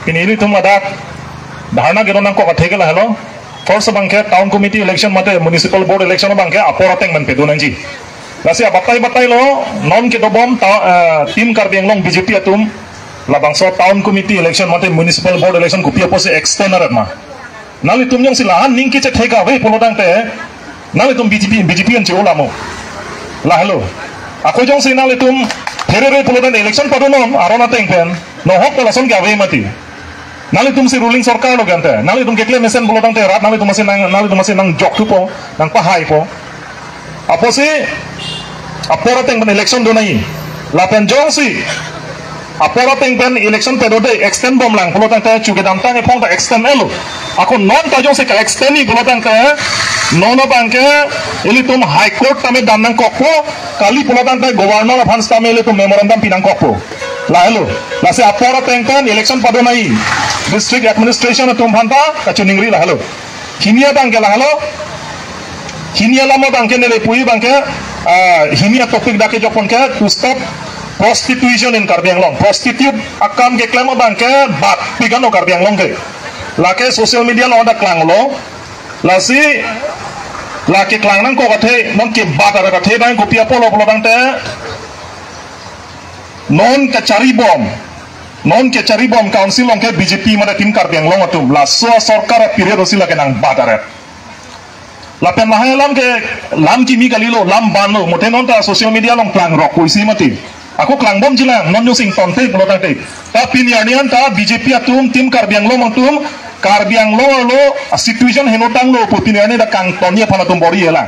Pinili tum adat dharna gero nang ko kathe gela hello first bangke town committee election mate municipal board election bangke aporateng man pedu nanji lasi batai lo non ke dobom tim Karbi Anglong BJP atum labangso town committee election mate municipal board election kupia pose external ma nali tum yang silahan ningki che thega we polodang te nali tum BJP an che ulamo la hello ako jong si nali tum therere polodang election padonom arona teng pen no hok pelason ga we mati nali tum si ruling sarkar lo gante nali tum kekle mesen bolotang te rat nali tum masih nang jok tu po nang pahai po apo si apora teng ben election do nai lapen jong si apora teng ben election te do de extend bom lang bolotang te chuke dam tang e phong ta extend elo ako non ta jong si ka extend ni bolotang te nono bangke ili tum high court tame dam nang kokpo kali bolotang te governor of hans tame ili tum memorandum pinang kokpo la hello la se apora tengkan election pado nai district administration atum phanta kachuningri la hello hinia bangke la hello hinia lama bangke nele pui bangke hinia topik dake jokon ke to stop prostitution in Karbi Anglong prostitute akam ke klema bangke bat pigano Karbi Anglong ke lake social media lo ada klang lo la si lake klang nang ko kathe non ke bat ara kathe bang ko pia polo bang te non ke cari bom council long ke BJP mada tim Karbi Anglong atum la so sarkar period osila ke nang badaret la pen mahai lam ke lam kimi kalilo lam banlo mote non ta social media long klang rock kuisi mati aku klang bom jilang non using tonte pelotang te tapi ni anian ta BJP atum tim Karbi Anglong atum Karbi Anglong lo situation henotang lo putin ani da kang tonya phanatum bori elang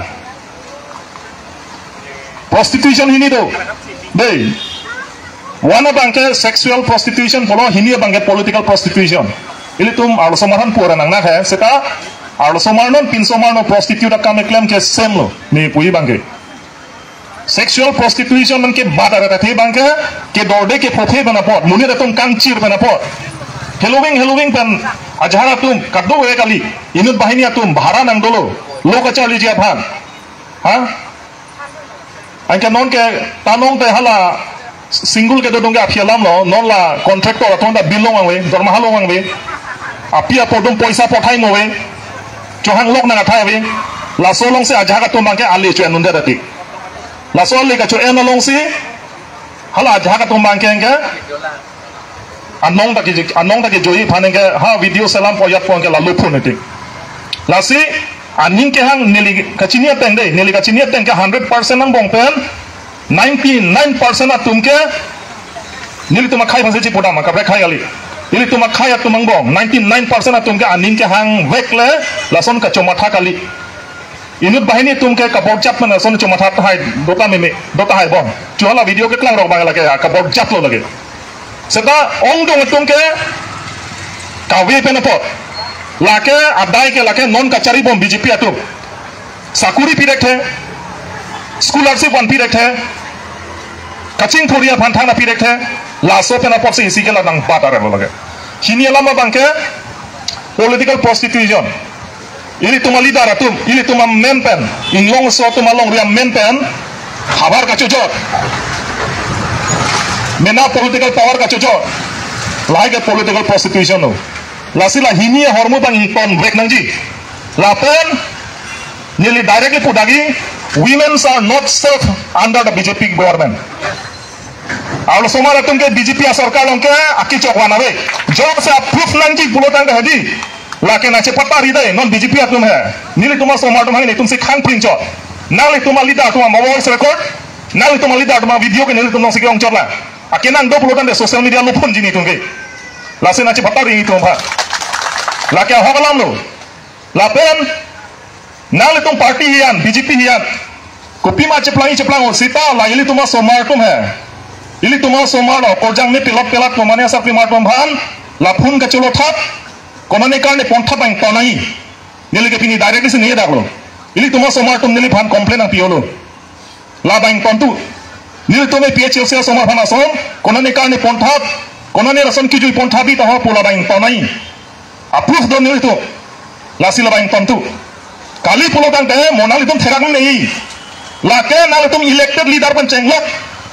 prostitution hini do dei wana bangke sexual prostitution polo hinia bangke political prostitution ili tum alo somaran pura nang nak hai seta alo somarnon pin somarno prostitute akam claim ke same lo ni pui bangke sexual prostitution man ke bada rata the bangke ke dorde ke pothe bana pot muni ratum kangchir bana pot helowing pan ajhara tum kaddo we kali inut bahini atum bhara nang dolo lokachali ji aphan ha angke non ke tanong te hala single ke dodong ga phialam lo non la contractor atonda bilong ang we dorma halong ang we apia podong poisa pothai mo we johang lok na thai we la solong se ajaga to mangke ali chu enunda dati la sol le ka chu enalong si hala ajaga to mangke nga anong ta ke joi phanenge ha video salam poyat pon ke la lupun ati la si aning ke hang neli kachinia teng dei neli kachinia teng ke 100% nang bong pen 99% atum ke nili tuma khai phase chi poda ma kapre khai gali nili tuma khai atumang bong 99% atum ke aning ke hang vekle lason ka chomatha kali inut bahini tum ke kabor jap mana son chomatha thai dota hai bong chuala video ke klang rok bang lage kabor jap lo lage seta ong dong tum ke kawe penapot lake adai ke lake non kachari bom BJP atum sakuri pirek the scholarship one pirek the kaching puria phantang na pirek the laso pena pop se isi ke ladang batare lage hini lama bangke political prostitution ini tuma leader atum ini tuma mempen inglong so tuma long ria mempen khabar ka chojot mena political power ka chojot like political prostitution no lasila hini hormo bang ikon break nangji lapen nearly directly pudagi women are not safe under the BJP government aul somar atum ke BJP sarkar long ke aki chokwana we job se proof nangji bulotang ka hadi lake na che patari dai non BJP atum hai nili tuma somar tum hai ne tum se khang prin chot nali tuma leader tuma mobile record nali tuma leader tuma video ke nili tum se ke ong chot la akenan do bulotang de social media lupun jini tum ke lase na che patari tum ha lake hogalam lo lapen nali tum party hian BJP hian kopi ma ceplang sita la ili tuma somar tum hai ili tuma somar lo korjang me pelat pemane asap primar pemban lapun ka cholo thap konone karne pontha bang tonai nili ke pini directly se nie daklo ili tuma somar tum nili phan complain ang piolo la bang tontu nili tume PHL se somar phana som konone karne pontha konone rason ki jui pontha bi ta ho pola bang tonai approve do nili to la sila bang tontu kali polo tang te monali tum therak nei la ke nal tum elected leader pan chenglok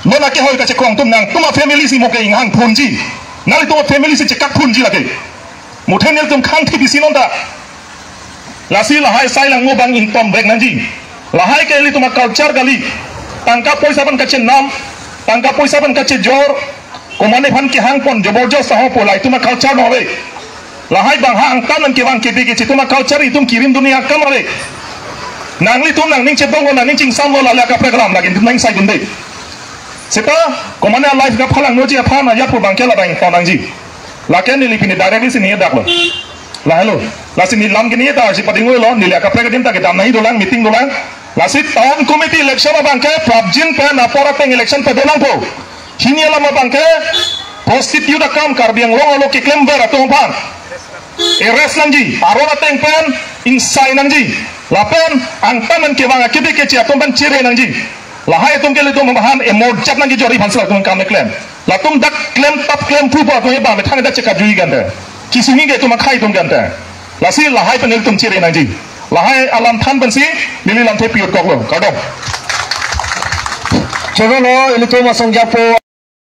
nona ke hoi ka che khong tum nang tuma family si mo ke inghang phunji nali tu family si cekak pun ji lagi muthen nel tum khang thi bisi nonda lasi lahai sai lang ngobang income break nanji lahai ke li tuma culture gali tangka poisa ban kache nam tangka poisa ban kache jor komane phan ki hang pon joborjos saho polai tuma culture no hobe lahai bang ha angtan nan ke bang ke bi ke tuma culture itum kirim dunia kam hobe nangli tum nang ning chetong ko nang ching sam lo la ka program lagi nang sai gunde seta komane life ga phalang no ji pha na ya pu bang ke la bang pon nangji la ke ni lipini directly sini dak lo la hello la sini lam ke ni ta si padingoi lo ni la ka program ta ke dam nahi dolang meeting dolang la si town committee election bang ke prabjin pe na pora teng election pe dolang po hini la ma bang ke prostitute kam kar biang lo ke claim ber atong bang eres nangji arona teng pen insai nangji lapen angtanan ke bang ke ke atong ban cire nangji lahai tum ke le tum bahan emod chat nangji jori phansla tum kam claim la tum dak claim tap claim pu pa ko ba me thang da cheka jui gande kisungi ge tum khai tum gande la si lahai pen tum cire nangji lahai alam than ban si nili lam the piot kok lo kadok Coba lo ini tuh masang japo